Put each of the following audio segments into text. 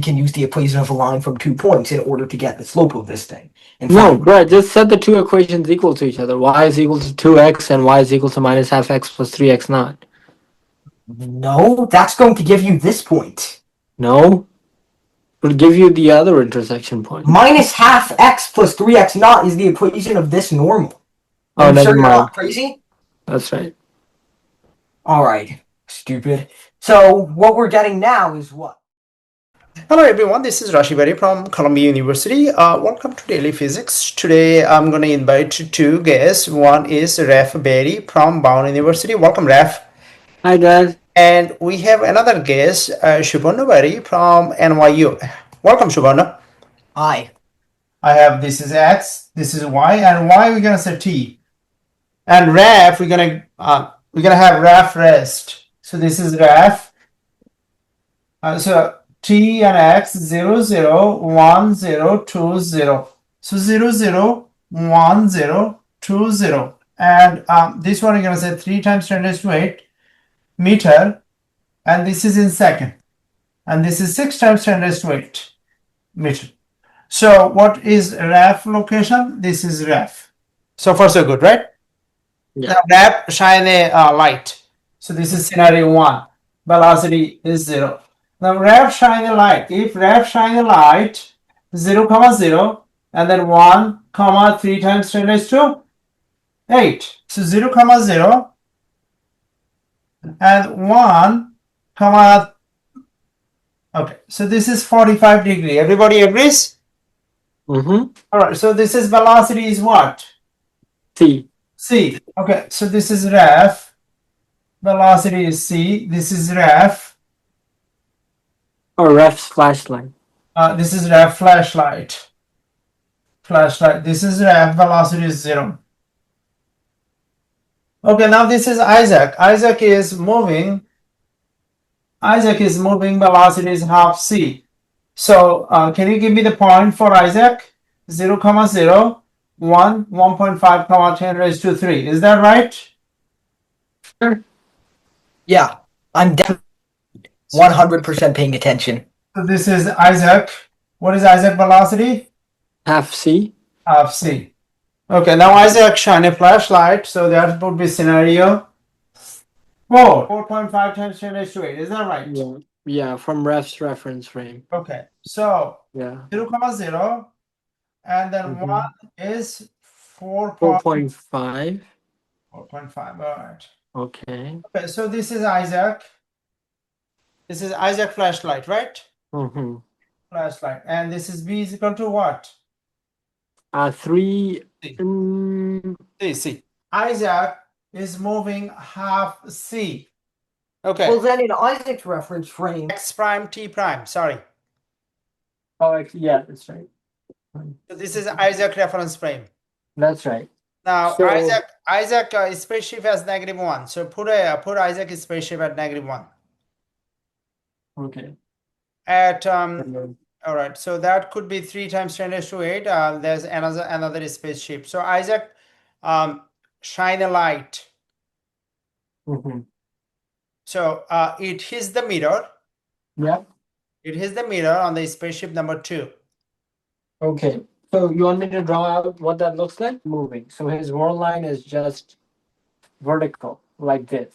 can use the equation of a line from 2 points in order to get the slope of this thing. No, bro, just set the two equations equal to each other. Y is equal to 2x and y is equal to minus half x plus 3x naught. No, that's going to give you this point. No? It'll give you the other intersection point. Minus half x plus 3x naught is the equation of this normal. Oh, never sure you're mind. not crazy? That's right. Alright, stupid. So, what we're getting now is what? Hello everyone, this is Rashibari from Columbia University. Welcome to Daily Physics. Today I'm going to invite two guests. One is Raf Berry from Brown University. Welcome, Raf. Hi guys. And we have another guest, Shubhanu Berry from NYU. Welcome, Shubhanu. Hi. I have this is X, this is Y, and Y we're gonna say T. And Raf we're gonna have Raf rest. So this is Raf. So T and X 0 0 1 0 2 0. So 0 0 1 0 2 0. And this one we're gonna say 3 times 10 raised to 8 meter, and this is in second, and this is 6 times 10 raised to 8 meter. So what is Raf location? This is Raf. So far so good, right? Yeah. Now Raf shine a light. So this is scenario 1. Velocity is 0. Now Raf shine a light. If Raf shine a light 0 comma 0 and then 1 comma 3 times 10 raised to 8. So 0 comma 0 and 1 comma. Okay, so this is 45 degree. Everybody agrees? Mm-hmm. All right, so this is velocity is what? C. C. Okay, so this is Raf. Velocity is C. This is Raf. Or Ref's flashlight. This is Raf flashlight. Flashlight. This is Raf. Velocity is 0. Okay, now this is Isaac. Isaac is moving. Velocity is half c. So can you give me the point for Isaac? 0 comma 0 1 1.5 comma 10 raised to 3. Is that right? Sure. Yeah, I'm definitely 100% paying attention. So this is Isaac. What is Isaac velocity? Half c. Half c. Okay, now Isaac shine a flashlight, so that would be scenario 4. 4.5 times 10 raised to 8. Is that right? Yeah. Yeah, from Ref's reference frame. Okay, so Yeah. 0 comma 0 and then Mhm. 1 is 4.5. 4.5. All right. Okay. Okay, so this is Isaac. This is Isaac flashlight, right? Mm-hmm. Flashlight. And this is B is equal to what? 3. C. Isaac is moving half c. Okay. Well, then in Isaac's reference frame, X prime T prime. Sorry. Oh, yeah, that's right. So this is Isaac reference frame. That's right. Now So- Isaac spaceship has -1. So put Isaac spaceship at -1. Okay. At all right. So that could be 3 times 10 raised to 8. There's another spaceship. So Isaac shine a light. Mm-hmm. So it hits the mirror. Yep. It hits the mirror on the spaceship number 2. Okay. So you want me to draw out what that looks like? Moving. So his whirl line is just vertical, like this.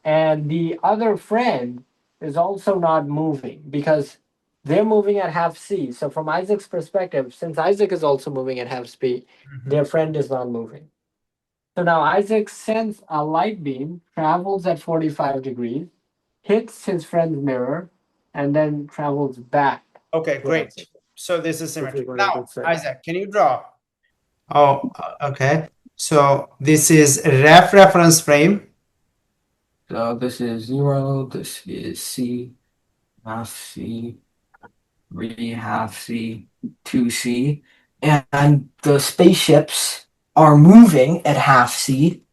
And the other friend is also not moving because they're moving at half c. So from Isaac's perspective, since Isaac is also moving at half speed, their friend is not moving. So now Isaac sends a light beam, travels at 45 degrees, hits his friend's mirror, and then travels back. Okay, great. So this is symmetry. what I Now, would say. Isaac, can you draw? Oh, okay. So this is Raf reference frame. so this is 0, this is C, half C, 3 half C, 2C, and the spaceships are moving at half C,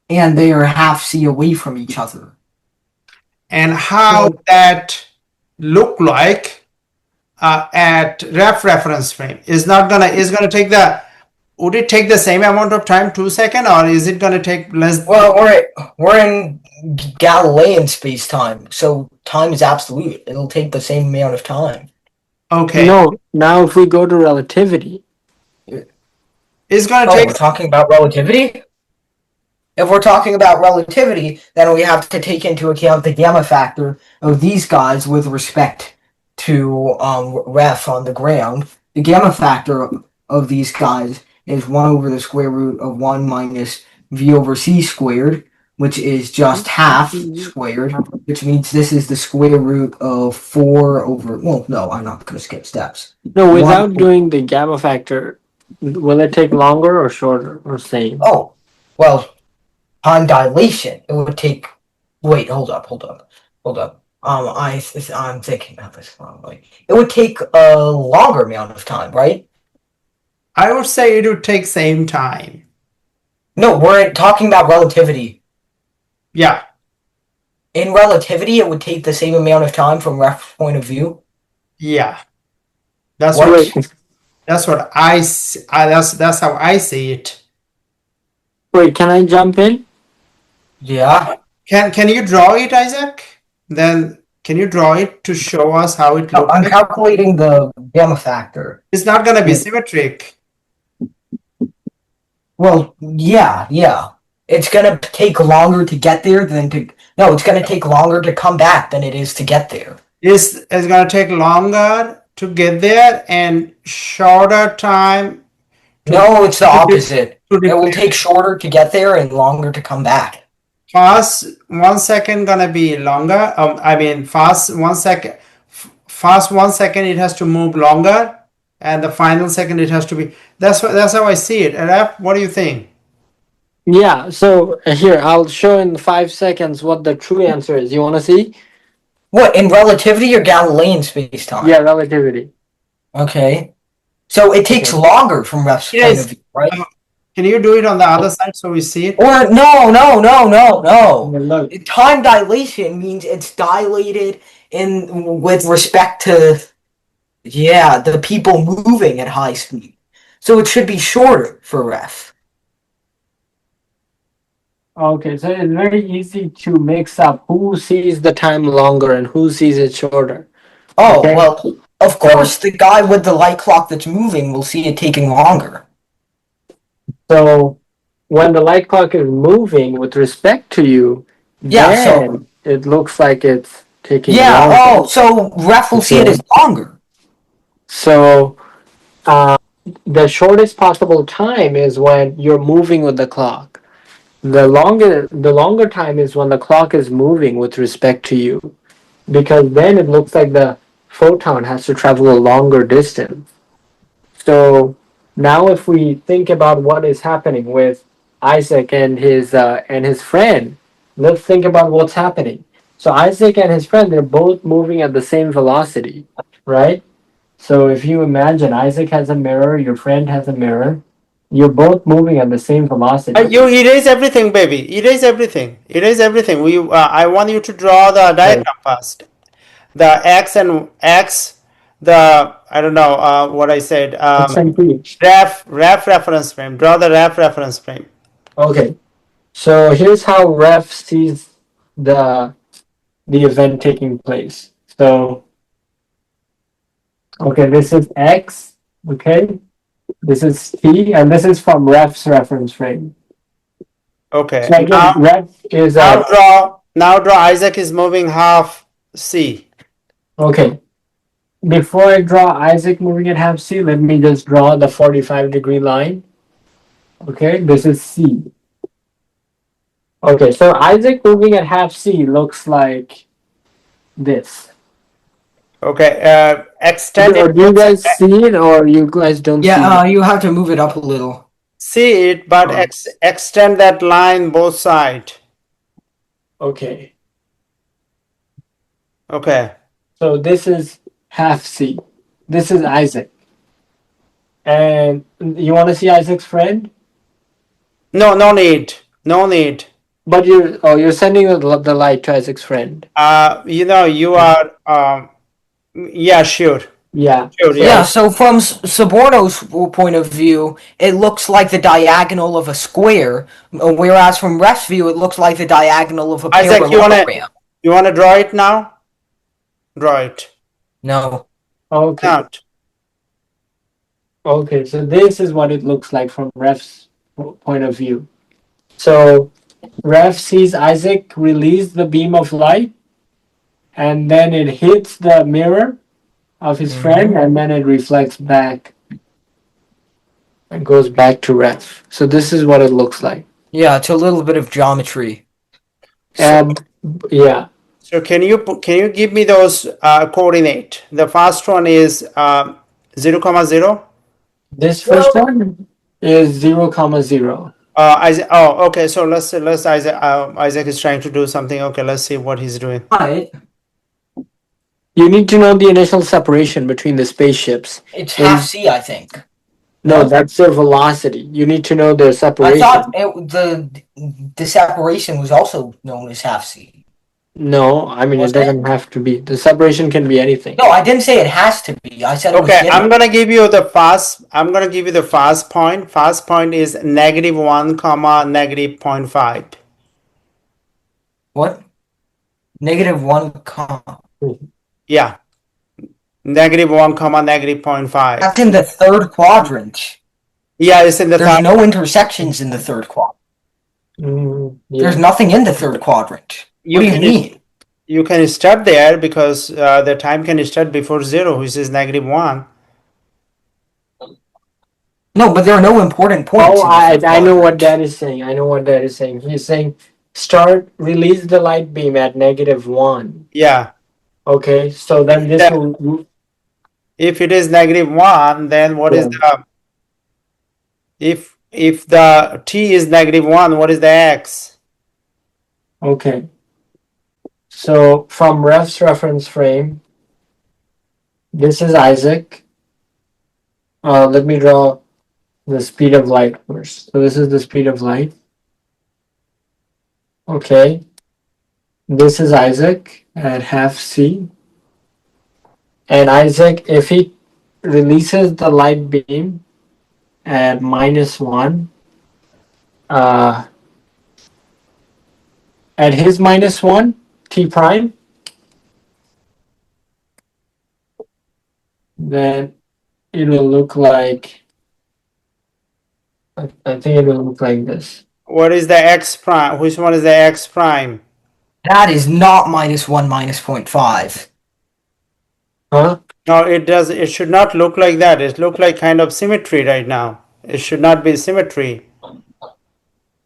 and they are half C away from each other. And how that look like at Raf reference frame is gonna take the. Would it take the same amount of time, 2 seconds, or is it gonna take less? Well, we're in Galilean space-time, so time is absolute. It'll take the same amount of time. Okay. No, now if we go to relativity. It's going to Oh, take. we're talking about relativity? If we're talking about relativity, then we have to take into account the gamma factor of these guys with respect to ref on the ground. The gamma factor of these guys is 1 over the square root of 1 minus v over c squared, which is just half squared, which means this is the square root of 4 over... Well, no, I'm not going to skip steps. No, without doing the gamma factor, will it take longer or shorter or same? Oh, well, time dilation, it would take... Wait, hold up. I'm thinking about this wrongly. It would take a longer amount of time, right? I would say it would take same time. No, we're talking about relativity. Yeah. In relativity, it would take the same amount of time from ref's point of view. Yeah. That's What? what. That's what that's how I see it. Wait, can I jump in? Yeah. Can you draw it, Isaac? Then can you draw it to show us how it No, looks I'm like? calculating the gamma factor. It's not going to be symmetric. Well, yeah. It's gonna take longer to get there than to... No, it's gonna take longer to come back than it is to get there. It's going to take longer to get there and shorter time. No, it's the opposite. To It will take shorter to get there and longer to come back. fast 1 second gonna be longer. I mean, fast 1 second. Fast 1 second it has to move longer, and the final second it has to be. That's how I see it. Raf, what do you think? Yeah, so here, I'll show in 5 seconds what the true answer is. You want to see? What, in relativity or Galilean space-time? Yeah, relativity. Okay. So it takes longer from ref's point Yes. of view, right? Can you do it on the other side so we see it? Or no. Look, Time dilation means it's dilated in with respect to the people moving at high speed. So it should be shorter for ref. okay, so it's very easy to mix up who sees the time longer and who sees it shorter. Oh, Okay. well, of course the guy with the light clock that's moving will see it taking longer. So when the light clock is moving with respect to you, then it looks like it's taking longer. Oh, so ref will see it as longer. So the shortest possible time is when you're moving with the clock. The longer time is when the clock is moving with respect to you, because then it looks like the photon has to travel a longer distance. So now if we think about what is happening with Isaac and his friend, let's think about what's happening. So Isaac and his friend, they're both moving at the same velocity, right? So if you imagine Isaac has a mirror, your friend has a mirror, you're both moving at the same velocity. You erase everything, baby. Erase everything. I want you to draw the diagram first. The x and x. I don't know what I said. Ref reference frame. Draw the ref reference frame. Okay. So here's how ref sees the event taking place. So okay, this is x. Okay. This is t, and this is from ref's reference frame. Okay. So again, ref is now draw Isaac is moving half c. Okay. Before I draw Isaac moving at half c, let me just draw the 45-degree line. Okay, this is c. Okay, so Isaac moving at half c looks like this. Okay, extend it. Do you guys see it, or you guys don't see it? You have to move it up a little. See it, but extend that line both sides. Okay. Okay. So this is half c. This is Isaac. And you want to see Isaac's friend? No need. No need. But you're sending the light to Isaac's friend. You are. Yeah, sure. Yeah. Sure, Yeah, so from Soborno's point of view, it looks like the diagonal of a square, whereas from ref's view, it looks like the diagonal of a Isaac, parallelogram. you wanna draw it now? Draw it. No. Okay. Not. Okay, so this is what it looks like from Ref's point of view. So Ref sees Isaac release the beam of light, and then it hits the mirror of his friend, and then it reflects back and goes back to Ref. So this is what it looks like. Yeah, it's a little bit of geometry. And yeah, So can you give me those coordinate? The first one is 0, comma 0. this first one is 0, 0. Isaac, oh, okay. So let's Isaac. Isaac is trying to do something. Okay, let's see what he's doing. But You need to know the initial separation between the spaceships. it's In- half C, I think. No, that's their velocity. You need to know their I separation. thought the separation was also known as half C. No, I mean, Was it doesn't have to be. The separation can be anything. No, I didn't say it has to be. I said it was Okay, given. I'm gonna give you the fast. I'm gonna give you the fast point. Fast point is -1, comma -0.5. What? -1, comma. Yeah, -1, comma -0.5. That's in the third quadrant. Yeah, it's in the There's third. no intersections in the third quadrant. Yeah. There's nothing in the third quadrant. You What do you can- mean? You can start there because the time can start before 0, which is -1. No, but there are no important points. Oh, in the I third know quadrant. what Dad is saying. I know what Dad is saying. He's saying release the light beam at -1. Yeah. Okay, so then this Yeah. will. If it is -1, then what is the if the t is -1, what is the x? Okay. So from Ref's reference frame, this is Isaac. Let me draw the speed of light first. So this is the speed of light. Okay. This is Isaac at half c. And Isaac, if he releases the light beam at -1, at his -1, t prime, then it will look like, I think it will look like this. What is the x prime? Which one is the x prime? That is not -1, -0.5. Huh? No, it does. It should not look like that. It look like kind of symmetry right now. It should not be symmetry.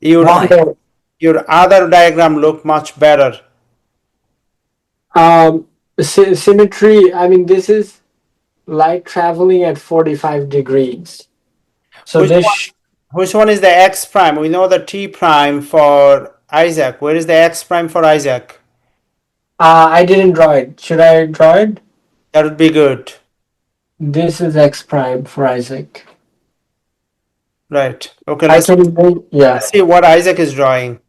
Why? Your other diagram look much better. Symmetry, I mean, this is light traveling at 45 degrees. So Which one is the x prime? We know the t prime for Isaac. Where is the x prime for Isaac? I didn't draw it. Should I draw it? That would be good. This is x prime for Isaac. Right. Okay, I let's can, yeah. see what Isaac is drawing.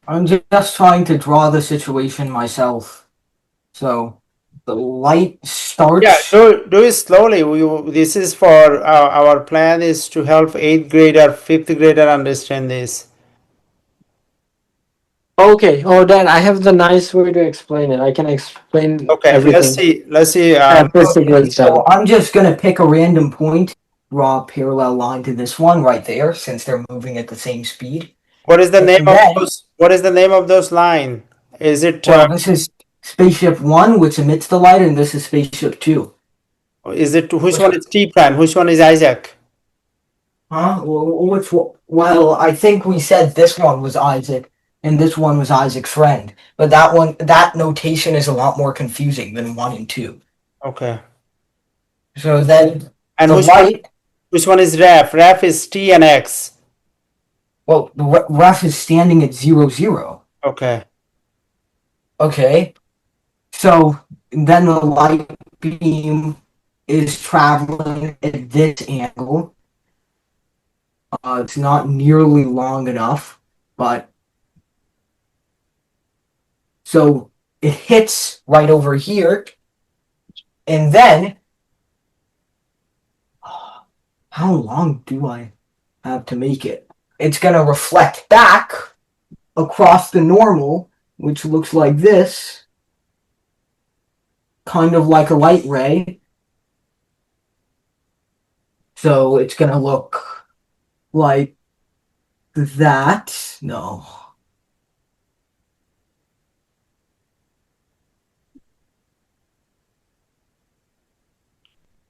I'm just trying to draw the situation myself. So the light starts. Yeah, do it slowly. This is for our plan is to help 8th grader, 5th grader understand this. Okay. Oh, Dad, I have the nice way to explain it. I can explain Okay, everything. let's see. After sequence So done. I'm just gonna pick a random point, draw a parallel line to this one right there, since they're moving at the same speed. What is the And name of then- those? What is the name of those line? Is it Well, this is spaceship 1, which emits the light, and this is spaceship 2. which one is T prime? Which one is Isaac? Huh? Well, I think we said this one was Isaac, and this one was Isaac's friend. But that notation is a lot more confusing than 1 and 2. Okay. So then And the light. which one is ref? Ref is T and X. Well, the ref is standing at 0, 0. Okay. Okay. So then the light beam is traveling at this angle. It's not nearly long enough, but so it hits right over here, and then how long do I have to make it? It's gonna reflect back across the normal, which looks like this. kind of like a light ray. So it's going to look like that. No.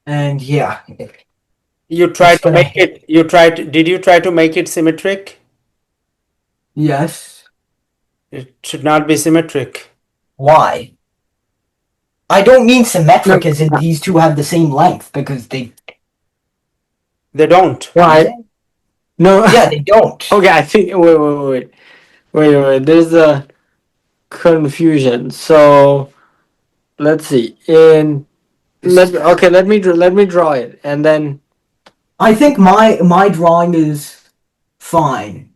And yeah, You tried it's to gonna make hit. it. Did you try to make it symmetric? Yes. It should not be symmetric. Why? I don't mean No, symmetric as in these two have the same length because they They don't. do why? they? No. Yeah, they don't. Okay, I think. Wait. There's a confusion. So let's see. Let me draw it, and then I think my drawing is fine.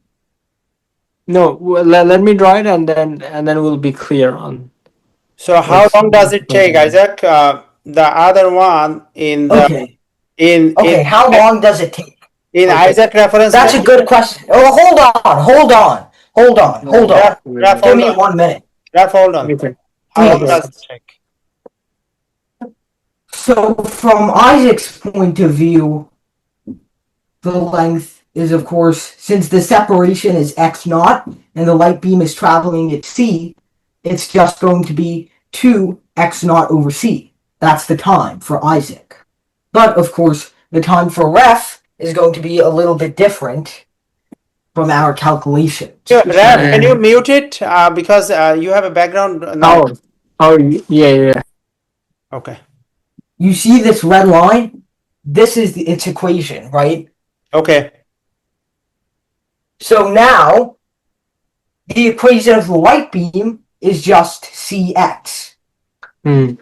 no. Let me draw it, and then we'll be clear on So how what's long does it going take, on. Isaac? The other one Okay. in Okay, how long does it take? Okay. Isaac reference That's a book. good question. Oh, hold on. Raf, Give hold me on. 1 minute. Raf, hold on. Okay. How long Okay. does Please. it take? So from Isaac's point of view, the length is of course, since the separation is x naught and the light beam is traveling at c, it's just going to be 2x naught over c. That's the time for Isaac. But of course, the time for Ref is going to be a little bit different from our calculations. Raf, can you mute it? Because you have a background noise. Yeah. Okay. You see this red line? This is its equation, right? Okay. So now, the equation of the light beam is just Cx. Hmm.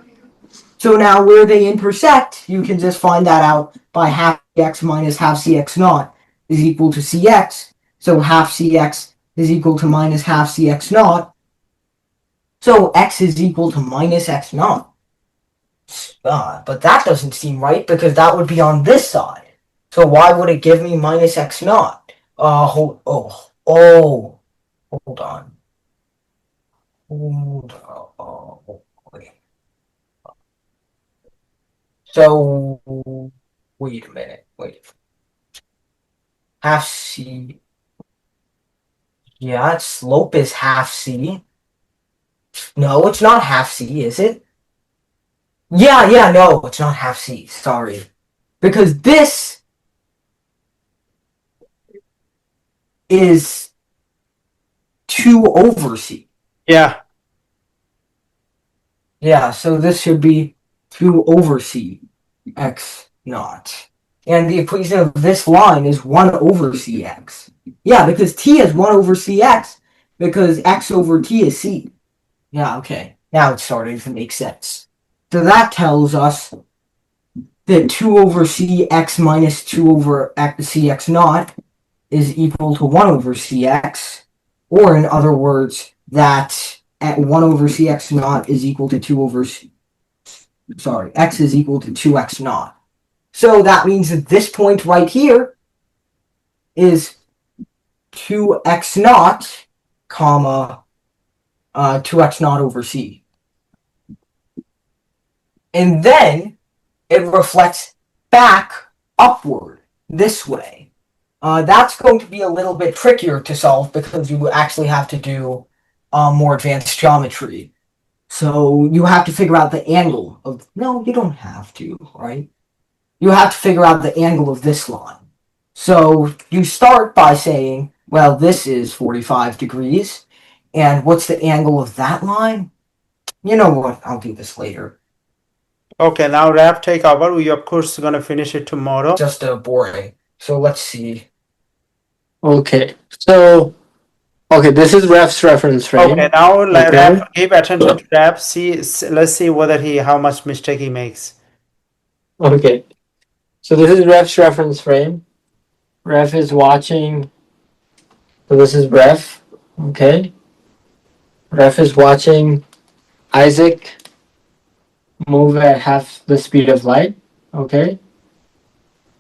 So now where they intersect, you can just find that out by half Cx minus half Cx naught is equal to Cx. So half Cx is equal to minus half Cx naught. So x is equal to minus x naught. But that doesn't seem right because that would be on this side. So why would it give me minus x naught? Hold on. Hold on. Wait. So wait a minute. Wait. Half c. Yeah, its slope is half c. No, it's not half c, is it? Yeah, no, it's not half c. Sorry. Because this is 2 over c. Yeah. Yeah, so this should be 2 over c x naught. And the equation of this line is 1 over cx. Yeah, because t is 1 over cx, because x over t is c. Yeah, okay. Now it's starting to make sense. So that tells us that 2 over cx minus 2 over cx naught is equal to 1 over cx, or in other words, that at 1 over cx naught is equal to 2 over x is equal to 2x naught. So that means that this point right here is 2x naught, comma, 2x naught over c. And then it reflects back upward this way. That's going to be a little bit trickier to solve because you actually have to do more advanced geometry. So you have to figure out the angle of. No, you don't have to, right? You have to figure out the angle of this line. So you start by saying, well, this is 45 degrees. And what's the angle of that line? You know what? I'll do this later. Okay, now Raf, take over. We of course gonna finish it tomorrow. Just boring. So let's see. Okay. So this is Ref's reference frame. Okay, now Okay. Raf, give attention to Raf. Let's see whether how much mistake he makes. Okay. So this is Ref's reference frame. Ref is watching. So this is Ref. Okay. Ref is watching Isaac move at half the speed of light. Okay.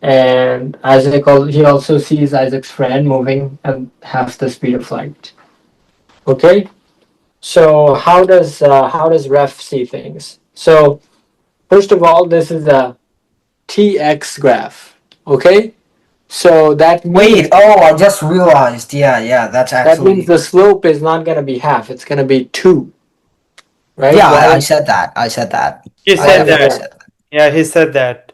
And he also sees Isaac's friend moving at half the speed of light. Okay. So how does Ref see things? So First of all, this is a TX graph. Okay? So that Wait, means oh, I just realized. Yeah, that's actually. the slope is not gonna be half, it's gonna be 2. Right? Yeah, I Why said that. I said that. He I why said is definitely that. that? said that. Yeah, he said that.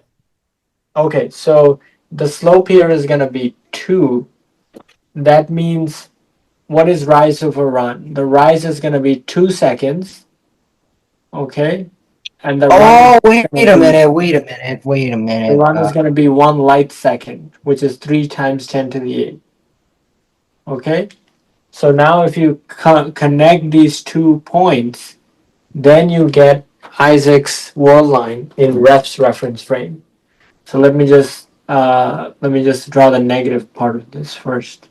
Okay, so the slope here is gonna be 2. That means what is rise over run? The rise is gonna be 2 seconds, okay? And the run is Oh, wait gonna a be minute. Wait a minute. Wait a the minute. run is gonna be 1 light second, which is 3 times 10 to the 8. Okay? So now if you connect these 2 points, then you get Isaac's world line in ref's reference frame. So let me just draw the negative part of this first.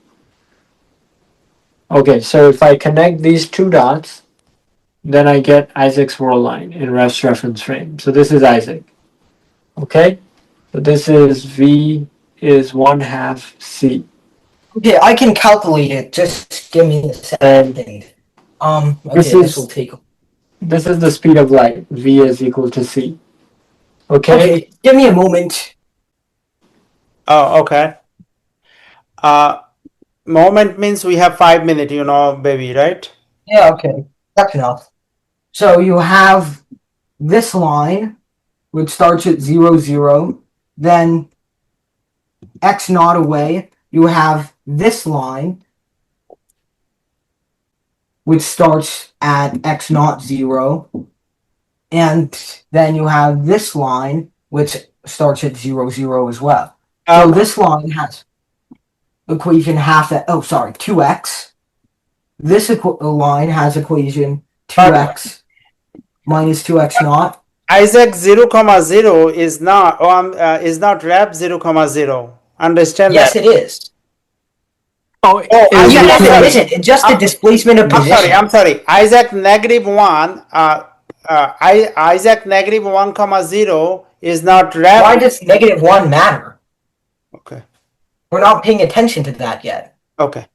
Okay, so if I connect these 2 dots, then I get Isaac's world line in ref's reference frame. So this is Isaac. Okay? So this is V is 1/2 C. Okay, I can calculate it. Just give me a And second. this Okay, this will is take. the speed of light. V is equal to C. Okay? Okay, give me a moment. Oh, okay. Moment means we have 5 minutes, baby, right? Yeah, okay, that's enough. So you have this line, which starts at 0, 0. Then x naught away, you have this line, which starts at x naught 0. And then you have this line, which starts at 0, 0 as well. So this line has equation 2x. This line has equation But 2x minus 2x naught. Isaac 0, 0 is not rep 0, 0. Understand Yes, that? it is. Oh, Oh, is Isaac, Yes, I'm it sorry. because isn't. It's just the I'm, displacement of I'm sorry. position. I'm sorry. Isaac -1. Isaac -1, 0 is not Why rep. does -1 matter? Okay. We're not paying attention to that yet. Okay.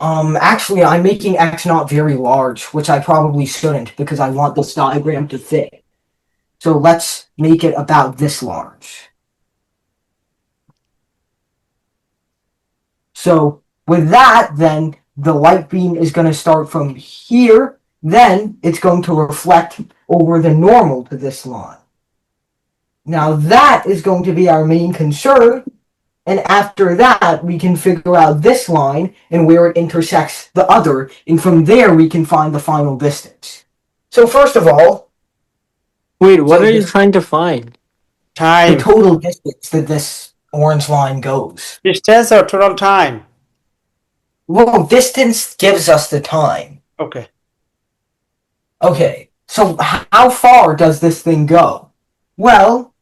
Actually, I'm making x naught very large, which I probably shouldn't because I want this diagram to fit. So let's make it about this large. So with that, then the light beam is going to start from here. Then it's going to reflect over the normal to this line. Now that is going to be our main concern. And after that, we can figure out this line and where it intersects the other. And from there, we can find the final distance. So first of all, wait, what so are you trying to find? the Time. total distance that this orange line goes. Distance or total time? Well, distance gives us the time. Okay. Okay, so how far does this thing go? Well,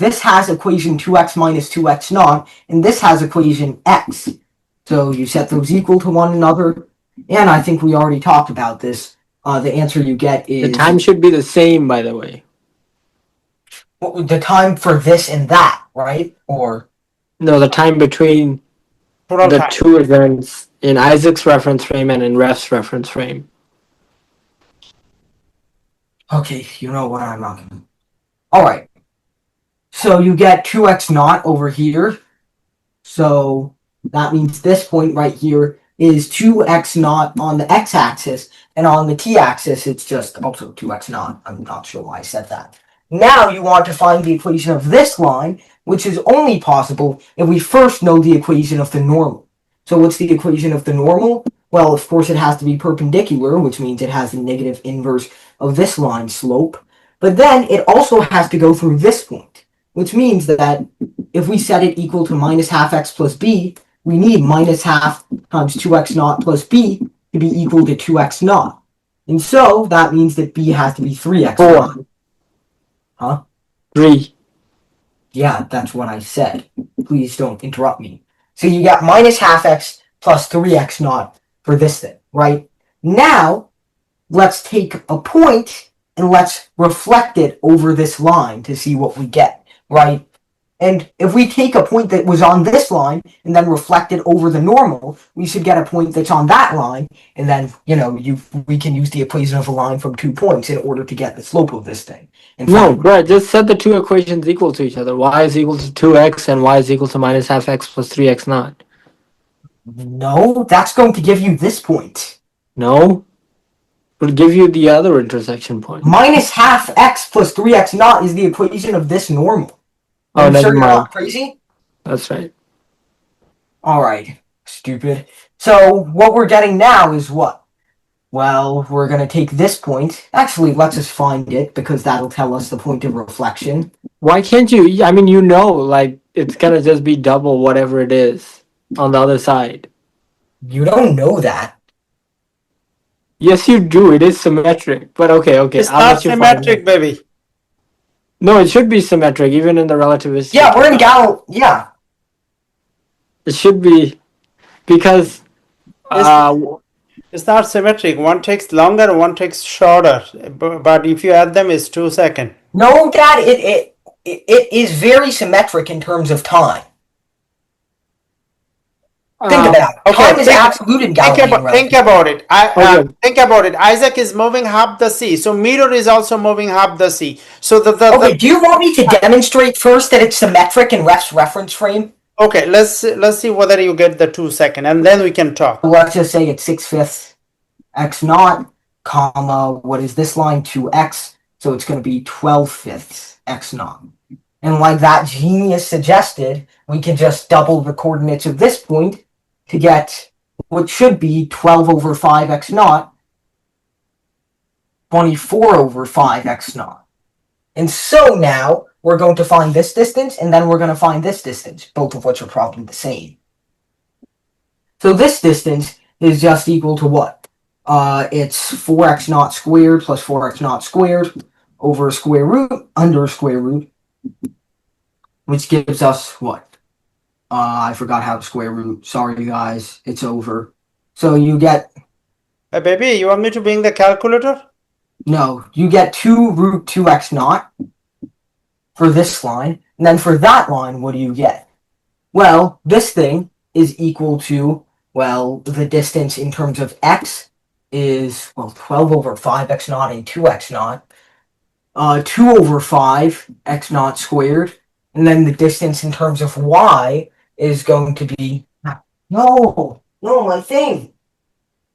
this has equation 2x minus 2x naught, and this has equation x. So you set those equal to one another, and I think we already talked about this. The answer you get The is time should be the same, by the way. the time for this and that, right? Or No, the time between Total the time. 2 events in Isaac's reference frame and in ref's reference frame. okay, you know what, I'm not gonna. All right. So you get 2x naught over here. So that means this point right here is 2x naught on the x-axis, and on the t-axis it's just also 2x naught. I'm not sure why I said that. Now you want to find the equation of this line, which is only possible if we first know the equation of the normal. So what's the equation of the normal? Well, of course it has to be perpendicular, which means it has the negative inverse of this line slope. But then it also has to go through this point, which means that if we set it equal to minus half x plus b, we need minus half times 2x naught plus b to be equal to 2x naught. And so that means that b has to be 3x naught. 4. Huh? 3. Yeah, that's what I said. Please don't interrupt me. So you got minus half x plus 3x naught for this thing, right? Now, let's take a point and let's reflect it over this line to see what we get, right? And if we take a point that was on this line and then reflect it over the normal, we should get a point that's on that line. And then, we can use the equation of a line from 2 points in order to get the slope of this thing. And No, find Brett, just set the two equations equal to each other. Y is equal to 2x and y is equal to minus half x plus 3x naught. No, that's going to give you this point. No? It'll give you the other intersection point. Minus half x plus 3x naught is the equation of this normal. Oh, I'm never sure you're mind. not crazy? That's right. Alright, stupid. So what we're getting now is what? Well, we're going to take this point. Actually, let's just find it because that'll tell us the point of reflection. Why can't you? I mean, like, it's gonna just be double whatever it is on the other side. You don't know that. Yes, you do. It is symmetric. But okay, It's I'll not let you find symmetric, it. baby. No, it should be symmetric, even in the relativistic. Yeah, we're in yeah. It should be, because It's not symmetric. One takes longer, one takes shorter. But if you add them, it's 2 seconds. No, Dad, it is very symmetric in terms of time. Think about it. Okay, Time is absolute in Galilean think relativity. about it. Okay. Think about it. Isaac is moving half the c, so meteor is also moving half the c. So Okay, do you want me to demonstrate first that it's symmetric in ref's reference frame? Okay, let's see whether you get the 2 seconds, and then we can talk. Let's just say it's 6/5 x naught, comma, what is this line? 2x, so it's going to be 12/5 x naught. And like that genius suggested, we can just double the coordinates of this point to get what should be 12 over 5 x naught, 24 over 5 x naught. And so now we're going to find this distance, and then we're going to find this distance, both of which are probably the same. So this distance is just equal to what? It's 4x naught squared plus 4x naught squared over square root under square root, which gives us what? I forgot how to square root. Sorry, guys. It's over. So you get... Hey, baby, you want me to bring the calculator? No, you get 2 root 2x naught for this line. And then for that line, what do you get? Well, this thing is equal to, well, the distance in terms of x is, well, 12 over 5x naught and 2x naught. 2 over 5 x naught squared. And then the distance in terms of y is going to be... No, my thing.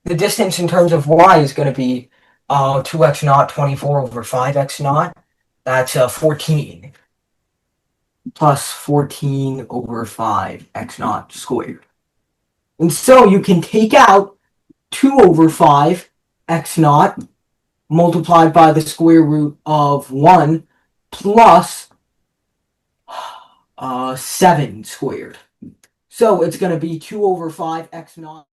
The distance in terms of y is going to be 2x naught, 24 over 5x naught. That's 14. Plus 14 over 5 x naught squared. And so you can take out 2 over 5 x naught multiplied by the square root of 1 plus 7 squared. So it's going to be 2 over 5 x naught